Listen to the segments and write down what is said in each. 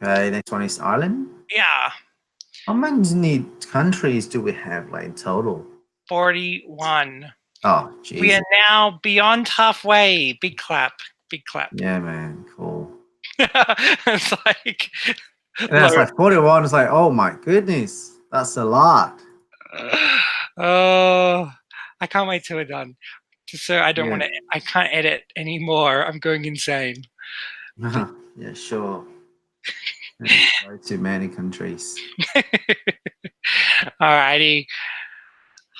Okay, next one is Ireland. Yeah. How many countries do we have, like, in total? 41. Oh, We are Jesus. now beyond halfway. Big clap. Big clap. Yeah, man, cool. It's like, And then it's like 41. It's like, oh my goodness, that's a lot. oh, I can't wait till we're done. Just so I don't Yeah. want to, I can't edit anymore. I'm going insane. Yeah, sure. Yeah, way too many countries. Alrighty.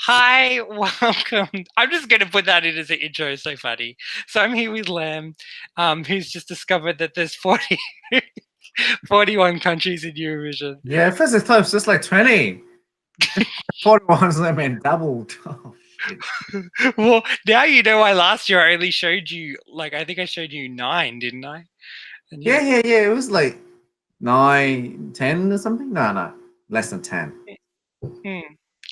Hi, welcome. I'm just going to put that in as an intro. It's so funny. So I'm here with Lam, who's just discovered that there's 41 countries in Eurovision. Yeah, at first I thought it was just like 20. 41 is like, man, doubled. Oh, shit. Well, now you know why last year I only showed you, like, I think I showed you 9, didn't I? And Yeah, yeah, yeah. It was like 9, 10 or something. No, less than 10. Hmm.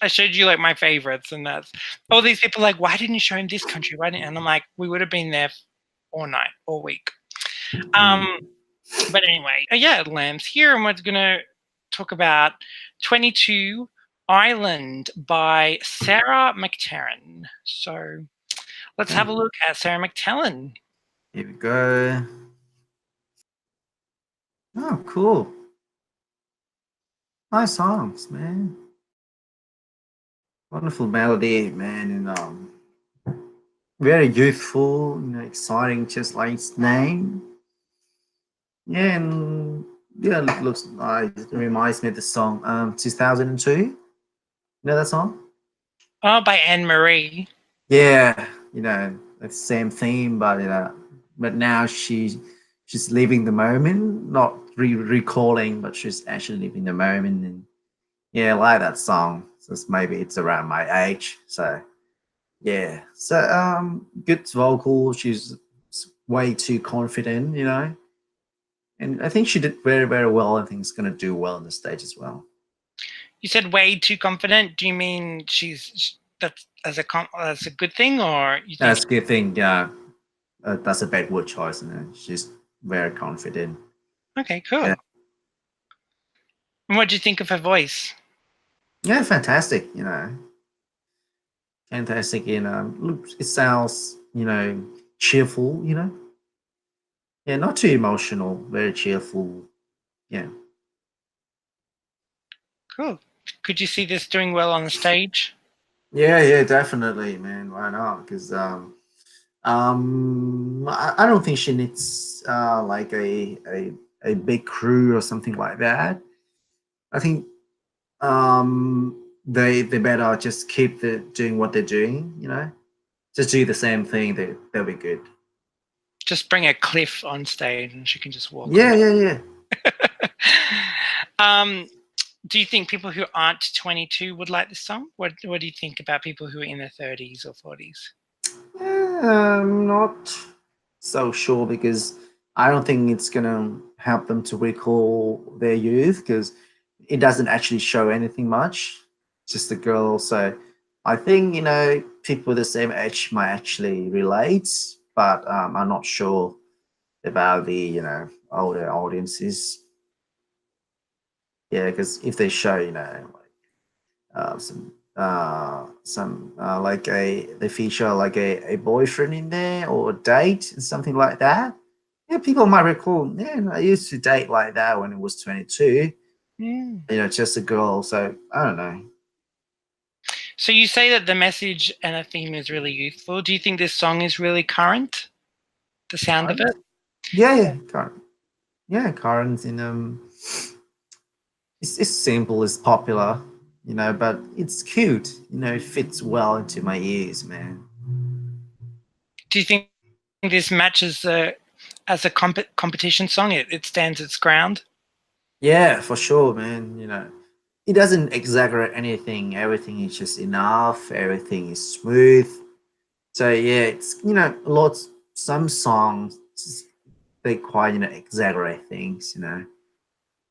I showed you like my favorites, and that's all these people like, why didn't you show him this country? Why didn't? And I'm like, we would have been there all night, all week. But anyway, yeah, Lamb's here, and we're gonna talk about 22 Island by Sarah McTernan. So let's have a look at Sarah McTernan. Here we go. Oh, cool. Nice songs, man. Wonderful melody, man, and very youthful, exciting, just like its name. Yeah, and yeah, it looks nice. It reminds me of the song 2002. You know that song? Oh, by Anne Marie. Yeah, the same theme, but but now she's living the moment, not recalling, but she's actually living the moment. And yeah, I like that song. So maybe it's around my age. So yeah, so good vocal. She's way too confident, and I think she did very, very well. I think it's gonna do well on the stage as well. You said way too confident. Do you mean that's as a good thing, or you think? That's a good thing. Yeah, that's a bad word choice. She's very confident. Okay, cool. Yeah, And what do you think of her voice? yeah, fantastic. Fantastic. Look, it sounds cheerful. Yeah, not too emotional. Very cheerful. Yeah. Cool. Could you see this doing well on the stage? Yeah, definitely, man. Why not? Because I don't think she needs like a big crew or something like that. I think they better just keep doing what they're doing. Just do the same thing. They'll be good. Just bring a cliff on stage and she can just walk Yeah, on. yeah. Do you think people who aren't 22 would like this song? What do you think about people who are in their 30s or 40s? I'm not so sure because I don't think it's gonna help them to recall their youth because it doesn't actually show anything much. Just a girl. So I think people the same age might actually relate, but I'm not sure about the older audiences. Yeah, because if they show some like they feature like a boyfriend in there or a date and something like that. Yeah, people might recall. Yeah, I used to date like that when it was 22. Just a girl. So I don't know. So you say that the message and the theme is really youthful. Do you think this song is really current? The sound of it? Yeah, current. Yeah, current in it's simple, it's popular, but it's cute. It fits well into my ears, man. Do you think this matches as a competition song? It stands its ground? Yeah, for sure, man. It doesn't exaggerate anything. Everything is just enough. Everything is smooth. So yeah, it's lots. Some songs they quite exaggerate things,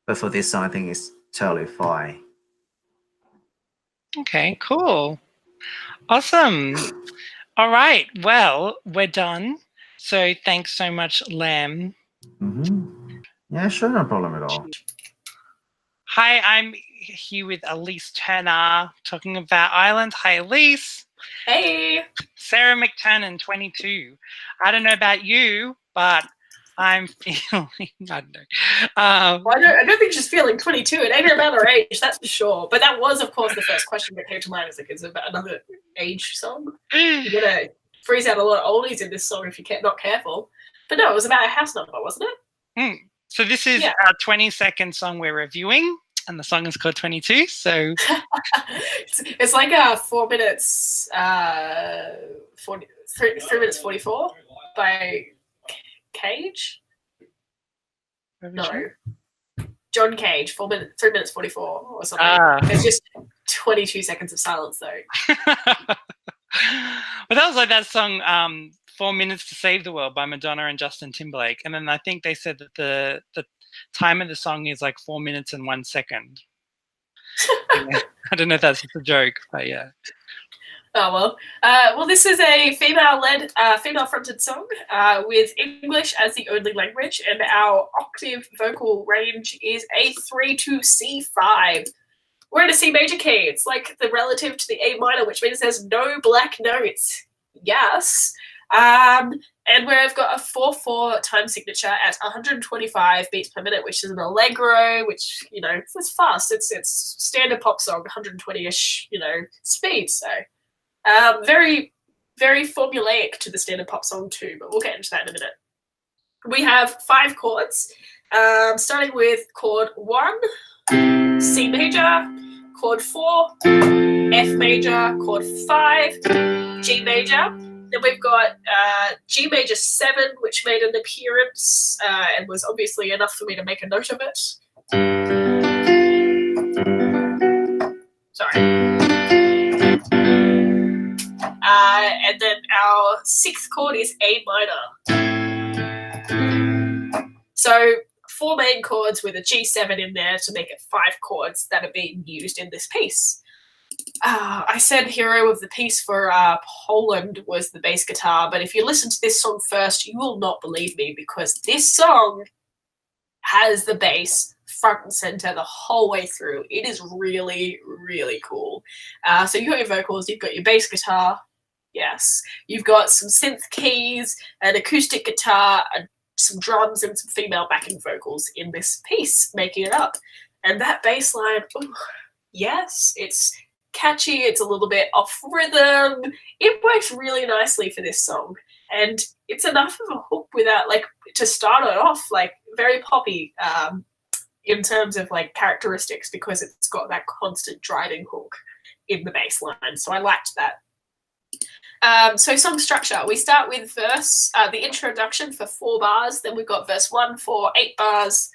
but for this song, I think it's totally fine. Okay, cool. Awesome. All right. Well, we're done. So thanks so much, Lam. Mm-hmm. Yeah, sure, no problem at all. Hi, I'm here with Elysse Turner talking about Ireland. Hi, Elysse. Hey. Sarah McTernan, 22. I don't know about you, but I'm feeling, I don't know. Well, I don't think she's feeling 22. It ain't about her age, that's for sure. But that was, of course, the first question that came to mind. It's like, is it about another age song? You're going to freeze out a lot of oldies in this song if you're not careful. But no, it was about a house number, wasn't it? So this is our 20-second song we're reviewing, and the song is called 22. So it's like 4 minutes, 3 minutes 44 by Cage. No, John Cage. 3 minutes 44 or something. There's just 22 seconds of silence though. But that was like that song 4 Minutes to Save the World by Madonna and Justin Timberlake, and then I think they said that the time of the song is like 4 minutes and 1 second. Yeah. I don't know if that's just a joke, but yeah. Oh well. Well, this is a female-led, female-fronted song with English as the only language, and our octave vocal range is A3 to C5. We're in a C major key. It's like the relative to the A minor, which means there's no black notes. Yes. And we've got a 4/4 time signature at 125 beats per minute, which is an allegro, which, you know, it's fast. It's standard pop song, 120-ish, you know, speed. So very, very formulaic to the standard pop song too, but we'll get into that in a minute. We have 5 chords, starting with chord 1, C major, chord 4, F major, chord 5, G major. Then we've got G major 7, which made an appearance and was obviously enough for me to make a note of it. Sorry. And then our 6th chord is A minor. So 4 main chords with a G7 in there to make it 5 chords that are being used in this piece. I said hero of the piece for Poland was the bass guitar, but if you listen to this song first, you will not believe me, because this song has the bass front and center the whole way through. It is really, really cool. So you've got your vocals, you've got your bass guitar, yes. You've got some synth keys, an acoustic guitar, some drums, and some female backing vocals in this piece, making it up. And that bass line, ooh, yes, it's catchy, it's a little bit off rhythm. It works really nicely for this song. And it's enough of a hook without, like, to start it off, like, very poppy in terms of, like, characteristics, because it's got that constant driving hook in the bass line. So I liked that. So song structure, we start with verse, the introduction for 4 bars, then we've got verse 1 for 8 bars,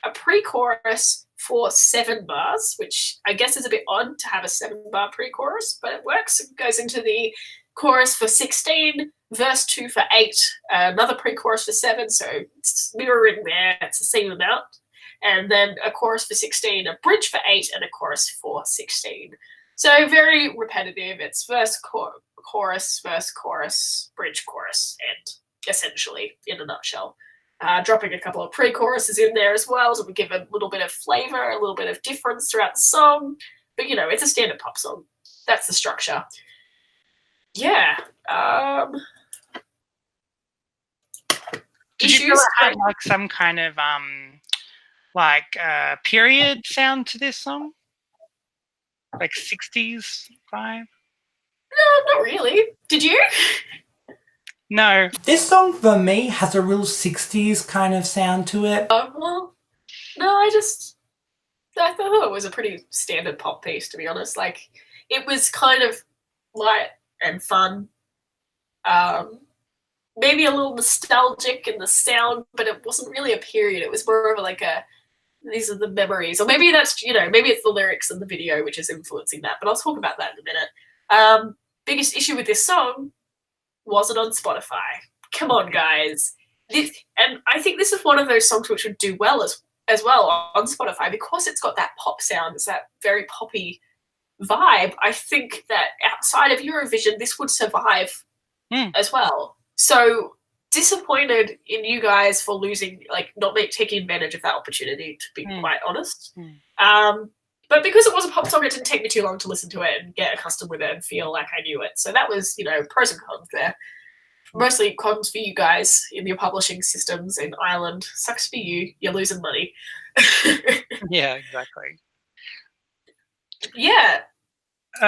a pre-chorus for 7 bars, which I guess is a bit odd to have a 7-bar pre-chorus, but it works. It goes into the chorus for 16, verse 2 for 8, another pre-chorus for 7, so it's mirroring there, it's the same amount, and then a chorus for 16, a bridge for 8, and a chorus for 16. So very repetitive. It's verse, chorus, verse, chorus, bridge, chorus, and essentially, in a nutshell. Dropping a couple of pre-choruses in there as well to give a little bit of flavor, a little bit of difference throughout the song. But, you know, it's a standard pop song. That's the structure. Yeah. Did you feel it had like some kind of period sound to this song? Like 60s vibe? No, not really. Did you? No. This song for me has a real 60s kind of sound to it. Well, no, I thought it was a pretty standard pop piece, to be honest. Like, it was kind of light and fun. Maybe a little nostalgic in the sound, but it wasn't really a period. It was more of like these are the memories. Or maybe that's, you know, maybe it's the lyrics in the video which is influencing that, but I'll talk about that in a minute. Biggest issue with this song wasn't on Spotify. Come on, guys. And I think this is one of those songs which would do well as well on Spotify, because it's got that pop sound. It's that very poppy vibe. I think that outside of Eurovision, this would survive as well. So disappointed in you guys for losing, like not taking advantage of that opportunity, to be quite honest. But because it was a pop song, it didn't take me too long to listen to it and get accustomed with it and feel like I knew it. So that was, pros and cons there. Mostly cons for you guys in your publishing systems in Ireland. Sucks for you. You're losing money. Yeah, exactly. Yeah.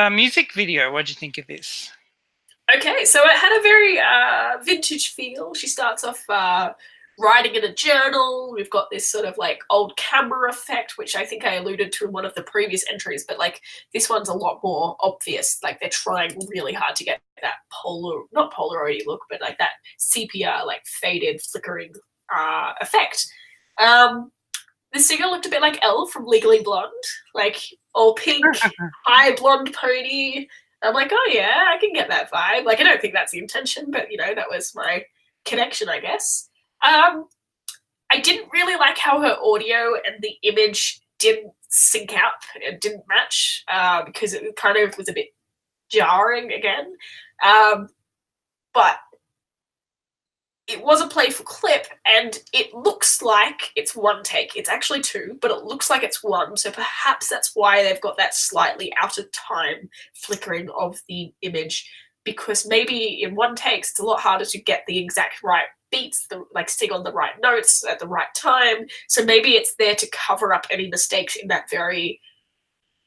Music video, what do you think of this? Okay, so it had a very vintage feel. She starts off writing in a journal. We've got this sort of like old camera effect, which I think I alluded to in one of the previous entries, but like this one's a lot more obvious. Like they're trying really hard to get that not Polaroid look, but like that sepia, like faded, flickering effect. The singer looked a bit like Elle from Legally Blonde, like all pink, high blonde pony. I'm like, oh yeah, I can get that vibe. Like, I don't think that's the intention, but that was my connection, I guess. I didn't really like how her audio and the image didn't sync up and didn't match because it kind of was a bit jarring again. But it was a playful clip, and it looks like it's one take. It's actually two, but it looks like it's one. So perhaps that's why they've got that slightly out of time flickering of the image, because maybe in one take, it's a lot harder to get the exact right beats, like sing on the right notes at the right time. So maybe it's there to cover up any mistakes in that very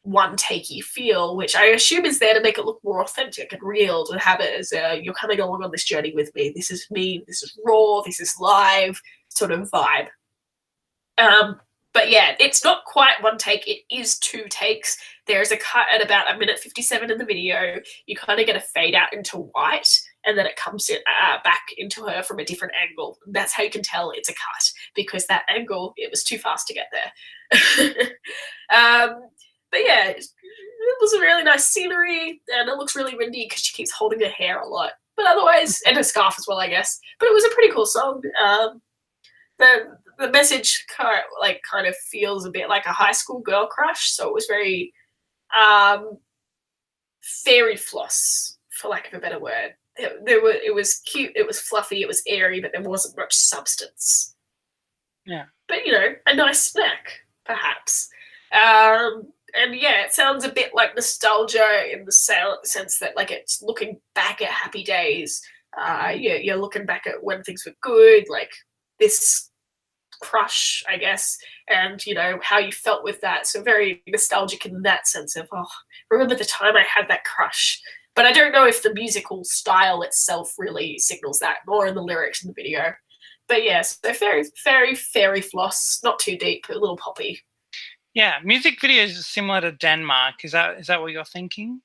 one-takey feel, which I assume is there to make it look more authentic and real, to have it as you're coming along on this journey with me. This is me. This is raw. This is live sort of vibe. But yeah, it's not quite one take. It is two takes. There's a cut at about 1:57 in the video. You kind of get a fade out into white, and then it comes in, back into her from a different angle. That's how you can tell it's a cut, because that angle, it was too fast to get there. But yeah, it was a really nice scenery, and it looks really windy because she keeps holding her hair a lot. But otherwise, and her scarf as well, I guess. But it was a pretty cool song. The message kind of feels a bit like a high school girl crush, so it was very fairy floss, for lack of a better word. It was cute, it was fluffy, it was airy, but there wasn't much substance. Yeah. But a nice snack, perhaps. And yeah, it sounds a bit like nostalgia in the sense that like it's looking back at happy days. You're looking back at when things were good, like this crush, I guess, and how you felt with that. So very nostalgic in that sense of, remember the time I had that crush. But I don't know if the musical style itself really signals that, more in the lyrics in the video. But yes, yeah, so very, very fairy floss, not too deep, a little poppy. Yeah, music videos are similar to Denmark. Is that what you're thinking?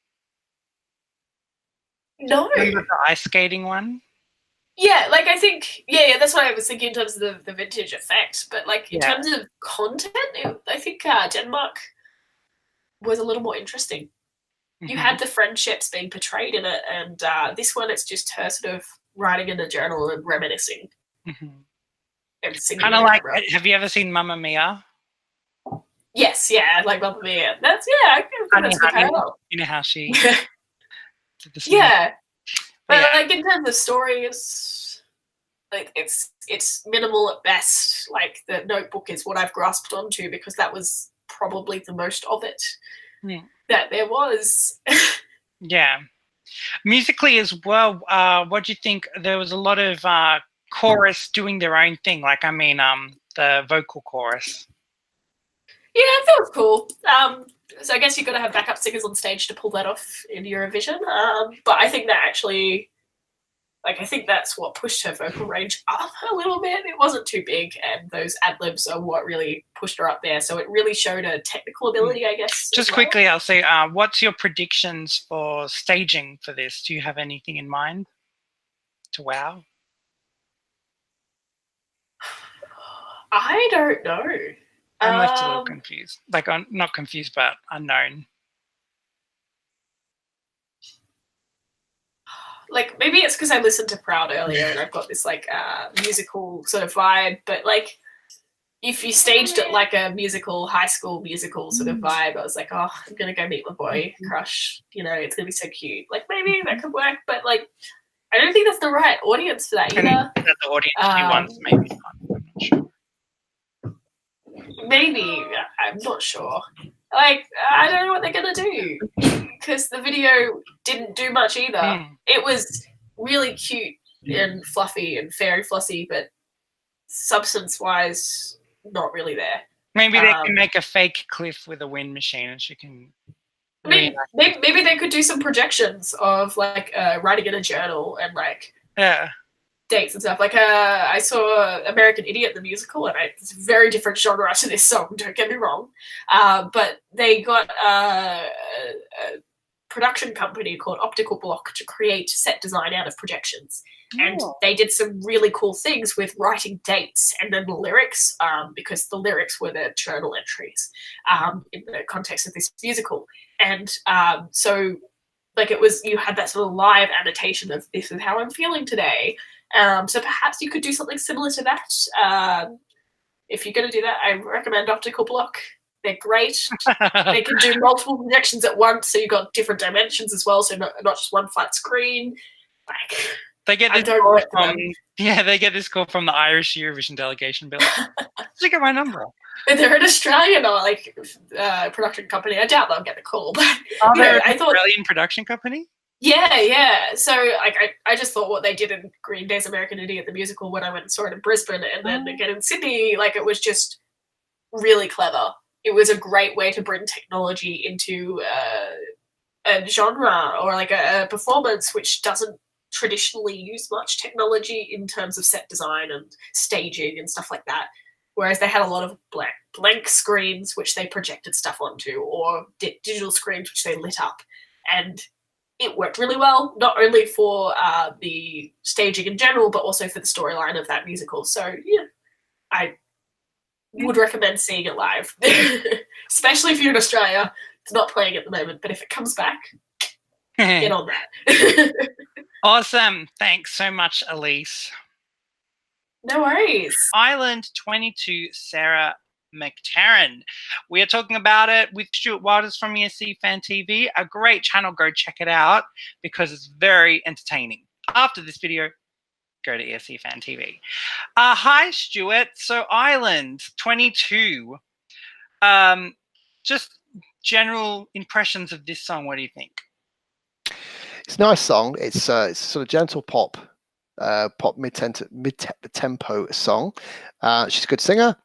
No. Remember the ice skating one? Yeah, like I think, yeah, that's what I was thinking in terms of the vintage effect. But like in terms of content, I think Denmark was a little more interesting. Mm-hmm. You had the friendships being portrayed in it, and this one, it's just her sort of writing in a journal and reminiscing. Mm-hmm. And singing. Kind of like, have you ever seen Mamma Mia? Yes, yeah, like Mamma Mia. That's I think that's good parallel. You know how she yeah. But like in terms of stories, like it's minimal at best. Like the Notebook is what I've grasped onto, because that was probably the most of it that there was. Yeah. Musically as well, what do you think? There was a lot of chorus doing their own thing. Like, I mean, the vocal chorus. Yeah, that was cool. So I guess you've got to have backup singers on stage to pull that off in Eurovision. But I think that actually, like, I think that's what pushed her vocal range up a little bit. It wasn't too big, and those ad-libs are what really pushed her up there. So it really showed her technical ability, I guess. Just quickly, I'll say, what's your predictions for staging for this? Do you have anything in mind to wow? I don't know. I'm left a little confused. Like, I'm not confused, but unknown. Like, maybe it's because I listened to Proud earlier and I've got this, like, musical sort of vibe. But, like, if you staged it like a musical, high school musical sort of vibe, I was like, oh, I'm going to go meet my boy crush. It's going to be so cute. Like, maybe that could work. But, like, I don't think that's the right audience for that And either. is that the audience he wants? Maybe not. I'm not sure. Maybe, I'm not sure. Like, I don't know what they're gonna do because the video didn't do much either. It was really cute and fluffy and fairy flossy, but substance-wise, not really there. Maybe they can make a fake cliff with a wind machine, and she can. Maybe they could do some projections of like writing in a journal and like dates and stuff. Like I saw American Idiot the musical, and it's a very different genre to this song. Don't get me wrong, but they got a production company called Optical Block to create set design out of projections. And they did some really cool things with writing dates and then the lyrics, because the lyrics were their journal entries in the context of this musical. And so like it was, you had that sort of live annotation of this is how I'm feeling today. So perhaps you could do something similar to that. If you're going to do that, I recommend Optical Block. They're great. They can do multiple projections at once, so you've got different dimensions as well, so not just one flat screen. Like, they get this call from they get this call from the Irish Eurovision delegation. Bill, you get my number. They're an Australian production company. I doubt they'll get the call, but they're an Australian production company. Yeah. So like I just thought what they did in Green Day's American Idiot the musical when I went and saw it in Brisbane, and then again in Sydney, like it was just really clever. It was a great way to bring technology into a genre or like a performance which doesn't traditionally use much technology in terms of set design and staging and stuff like that. Whereas they had a lot of blank screens which they projected stuff onto, or digital screens which they lit up. And it worked really well, not only for the staging in general, but also for the storyline of that musical. So yeah, I would recommend seeing it live, especially if you're in Australia. It's not playing at the moment, but if it comes back, get on that. Awesome. Thanks so much, Elysse. No worries. Island 22, Sarah McTernan. We are talking about it with Stuart Waters from ESC Fan TV. A great channel. Go check it out because it's very entertaining. After this video, go to ESC Fan TV. Hi, Stuart. So Island 22. Just general impressions of this song. What do you think? It's a nice song. It's sort of gentle pop mid-tempo song. She's a good singer.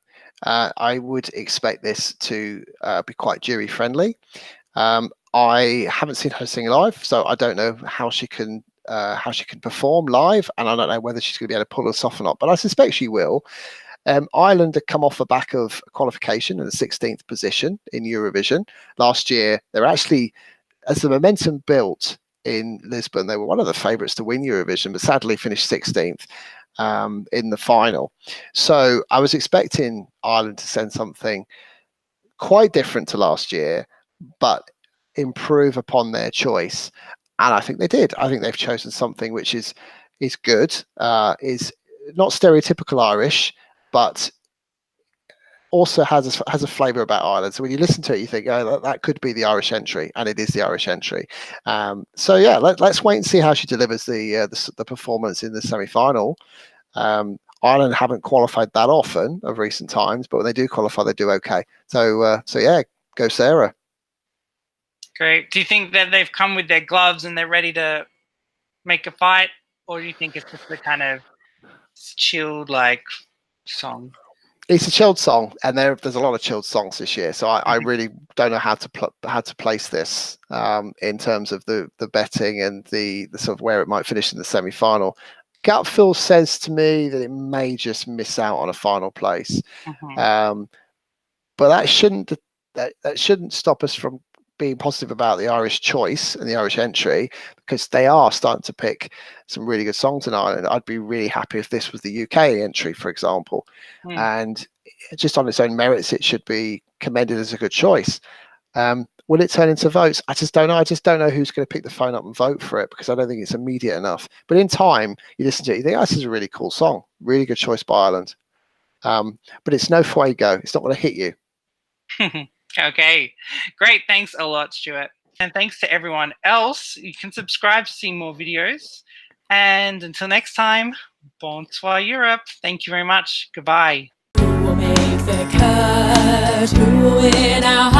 I would expect this to be quite jury friendly. I haven't seen her sing live, so I don't know how she can perform live, and I don't know whether she's going to be able to pull us off or not, but I suspect she will. Ireland had come off the back of qualification in the 16th position in Eurovision last year. They're actually, as the momentum built in Lisbon, they were one of the favourites to win Eurovision, but sadly finished 16th in the final. So I was expecting Ireland to send something quite different to last year, but improve upon their choice. And I think they did. I think they've chosen something which is good, is not stereotypical Irish, but also has a flavour about Ireland. So when you listen to it, you think, oh, that could be the Irish entry, and it is the Irish entry. So yeah, let's wait and see how she delivers the performance in the semi-final. Ireland haven't qualified that often of recent times, but when they do qualify, they do okay. So yeah, go Sarah. Great. Do you think that they've come with their gloves and they're ready to make a fight, or do you think it's just the kind of chilled like song? It's a chilled song, and there's a lot of chilled songs this year. So I really don't know how to place this in terms of the betting and the sort of where it might finish in the semi-final. Gut feel says to me that it may just miss out on a final place, but that shouldn't stop us from being positive about the Irish choice and the Irish entry, because they are starting to pick some really good songs in Ireland. I'd be really happy if this was the UK entry, for example. And just on its own merits, it should be commended as a good choice. Will it turn into votes? I just don't know. I just don't know who's going to pick the phone up and vote for it, because I don't think it's immediate enough. But in time, you listen to it, you think, oh, this is a really cool song. Really good choice by Ireland. But it's no fuego. It's not going to hit you. Okay, great. Thanks a lot, Stuart. And thanks to everyone else. You can subscribe to see more videos And until next time, bonsoir Europe. Thank you very much. Goodbye. Who will make the cut? Who will win our